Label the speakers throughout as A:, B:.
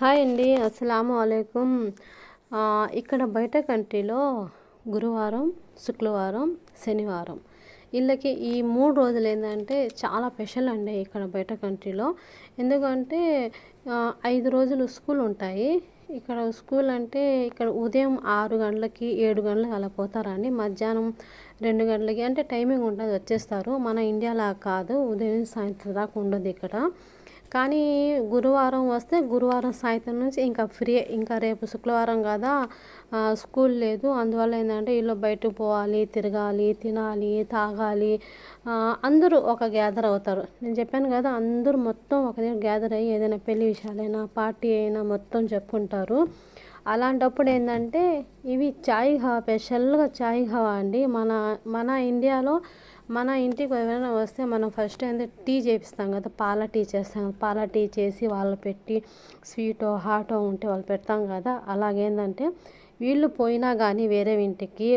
A: Hi అండి. అస్సలాము అలైకుం. ఇక్కడ బయట కంట్రీలో గురువారం, శుక్రవారం, శనివారం వీళ్ళకి ఈ 3 రోజులు ఏంటంటే చాలా స్పెషల్ అండి ఇక్కడ బయట కంట్రీలో. ఎందుకంటే 5 రోజులు స్కూల్ ఉంటాయి. ఇక్కడ స్కూల్ అంటే ఇక్కడ ఉదయం 6 గంటలకి 7 గంటలకు అలా పోతారండి. మధ్యాహ్నం 2 గంటలకి అంటే టైమింగ్ ఉంటుంది, వచ్చేస్తారు. మన ఇండియాలా కాదు, ఉదయం సాయంత్రం దాకా ఉండదు ఇక్కడ. కానీ గురువారం వస్తే గురువారం సాయంత్రం నుంచి ఇంకా ఫ్రీ. ఇంకా రేపు శుక్రవారం కదా, స్కూల్ లేదు. అందువల్ల ఏంటంటే వీళ్ళు బయటకు పోవాలి, తిరగాలి, తినాలి, తాగాలి. అందరూ ఒక గ్యాదర్ అవుతారు. నేను చెప్పాను కదా, అందరూ మొత్తం ఒక దగ్గర గ్యాదర్ అయ్యి ఏదైనా పెళ్లి విషయాలైనా పార్టీ అయినా మొత్తం చెప్పుకుంటారు. అలాంటప్పుడు ఏంటంటే ఇవి చాయ్ హవా, స్పెషల్గా చాయ్ హవా అండి. మన మన ఇండియాలో మన ఇంటికి ఎవరైనా వస్తే మనం ఫస్ట్ ఏంటంటే టీ చేపిస్తాం కదా, పాల టీ చేస్తాం. పాల టీ చేసి వాళ్ళు పెట్టి స్వీటో హాటో ఉంటే వాళ్ళు పెడతాం కదా. అలాగేంటంటే వీళ్ళు పోయినా కానీ వేరే ఇంటికి,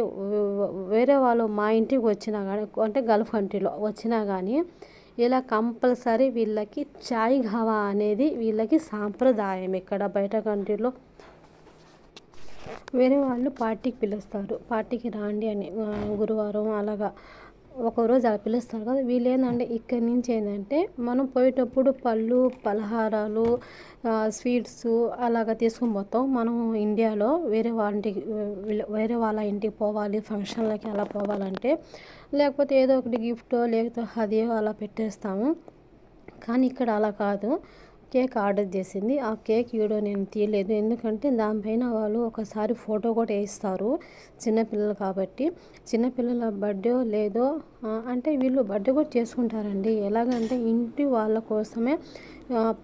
A: వేరే వాళ్ళు మా ఇంటికి వచ్చినా కానీ, అంటే గల్ఫ్ కంట్రీలో వచ్చినా కానీ ఇలా కంపల్సరీ వీళ్ళకి చాయ్ హవా అనేది వీళ్ళకి సాంప్రదాయం. ఇక్కడ బయట కంట్రీలో వేరే వాళ్ళు పార్టీకి పిలుస్తారు, పార్టీకి రాండి అని. గురువారం అలాగా ఒకరోజు అలా పిలుస్తారు కదా. వీళ్ళు ఏంటంటే ఇక్కడి నుంచి ఏంటంటే మనం పోయేటప్పుడు పళ్ళు, పలహారాలు, స్వీట్స్ అలాగా తీసుకొని పోతాం. మనం ఇండియాలో వేరే వాళ్ళ ఇంటికి పోవాలి, ఫంక్షన్లకి అలా పోవాలంటే, లేకపోతే ఏదో ఒకటి గిఫ్టో లేకపోతే హదియో అలా పెట్టేస్తాము. కానీ ఇక్కడ అలా కాదు. కేక్ ఆర్డర్ చేసింది. ఆ కేక్ వీడియో నేను తీయలేదు, ఎందుకంటే దానిపైన వాళ్ళు ఒకసారి ఫోటో కూడా వేయిస్తారు, చిన్నపిల్లలు కాబట్టి. చిన్నపిల్లల బర్త్డే లేదో అంటే వీళ్ళు బర్త్డే కూడా చేసుకుంటారండి. ఎలాగంటే ఇంటి వాళ్ళ కోసమే,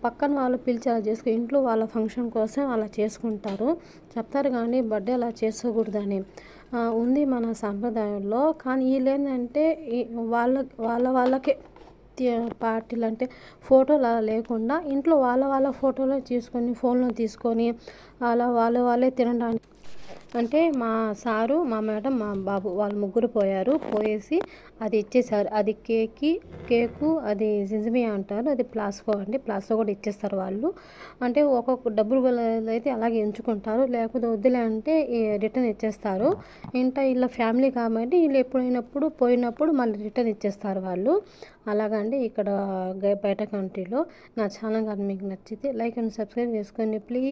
A: పక్కన వాళ్ళు పిలిచి అలా ఇంట్లో వాళ్ళ ఫంక్షన్ కోసం అలా చేసుకుంటారు. చెప్తారు కానీ బర్త్డే అలా చేసుకోకూడదని ఉంది మన సాంప్రదాయంలో. కానీ వీళ్ళు ఏంటంటే వాళ్ళకే పార్టీలు అంటే ఫోటోలు అలా లేకుండా ఇంట్లో వాళ్ళ ఫోటోలో తీసుకొని ఫోన్లో తీసుకొని అలా వాళ్ళే తినడానికి. అంటే మా సారు, మా మేడం, మా బాబు వాళ్ళు ముగ్గురు పోయేసి అది ఇచ్చేసారు. అది కేకు అది జింజమియా అంటారు, అది ప్లాస్కో అండి. ప్లాస్కో కూడా ఇచ్చేస్తారు వాళ్ళు. అంటే ఒక్కొక్క డబ్బులు అయితే అలాగే ఎంచుకుంటారు, లేకపోతే వద్దులే అంటే రిటర్న్ ఇచ్చేస్తారు. ఇంకా వీళ్ళ ఫ్యామిలీ కాబట్టి వీళ్ళు పోయినప్పుడు మళ్ళీ రిటర్న్ ఇచ్చేస్తారు వాళ్ళు. అలాగండి ఇక్కడ బయట కంట్రీలో. నా ఛానల్ కానీ మీకు నచ్చితే లైక్ అండ్ సబ్స్క్రైబ్ చేసుకోండి ప్లీజ్.